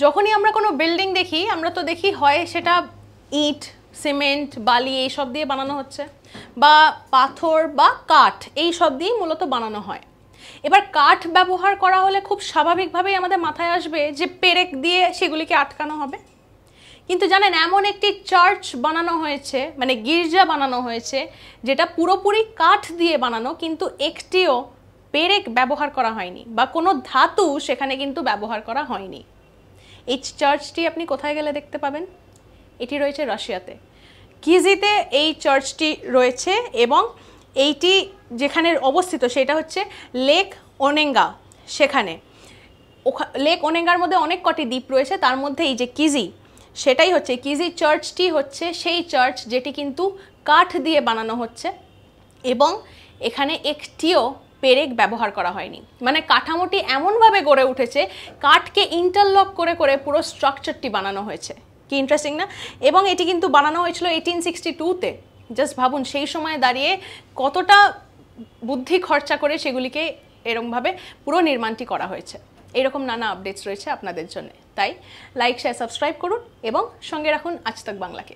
যখনই আমরা কোনো বিল্ডিং দেখি আমরা তো দেখি হয় সেটা ইট, সিমেন্ট, বালি এই সব দিয়ে বানানো হচ্ছে, বা পাথর বা কাঠ এই সব দিয়েই মূলত বানানো হয়। এবার কাঠ ব্যবহার করা হলে খুব স্বাভাবিকভাবেই আমাদের মাথায় আসবে যে পেরেক দিয়ে সেগুলিকে আটকানো হবে। কিন্তু জানেন, এমন একটি চার্চ বানানো হয়েছে, মানে গির্জা বানানো হয়েছে, যেটা পুরোপুরি কাঠ দিয়ে বানানো, কিন্তু একটিও পেরেক ব্যবহার করা হয়নি বা কোনো ধাতু সেখানে কিন্তু ব্যবহার করা হয়নি। এই চার্চটি আপনি কোথায় গেলে দেখতে পাবেন? এটি রয়েছে রাশিয়াতে, কিজিতে এই চার্চটি রয়েছে, এবং এইটি যেখানে অবস্থিত সেটা হচ্ছে লেক ওনেঙ্গা। সেখানে লেক ওনেঙ্গার মধ্যে অনেক কটি দ্বীপ রয়েছে, তার মধ্যে এই যে কিজি, সেটাই হচ্ছে কিজি চার্চটি হচ্ছে সেই চার্চ যেটি কিন্তু কাঠ দিয়ে বানানো হচ্ছে, এবং এখানে একটিও পেরেক ব্যবহার করা হয়নি। মানে কাঠামোটি এমনভাবে গড়ে উঠেছে, কাঠকে ইন্টারলক করে করে পুরো স্ট্রাকচারটি বানানো হয়েছে। কি ইন্টারেস্টিং না? এবং এটি কিন্তু বানানো হয়েছিল 1862-তে। জাস্ট ভাবুন সেই সময় দাঁড়িয়ে কতটা বুদ্ধি খরচা করে সেগুলিকে এরকমভাবে পুরো নির্মাণটি করা হয়েছে। এরকম নানা আপডেটস রয়েছে আপনাদের জন্য, তাই লাইক, শেয়ার, সাবস্ক্রাইব করুন এবং সঙ্গে রাখুন আজ তাক বাংলাকে।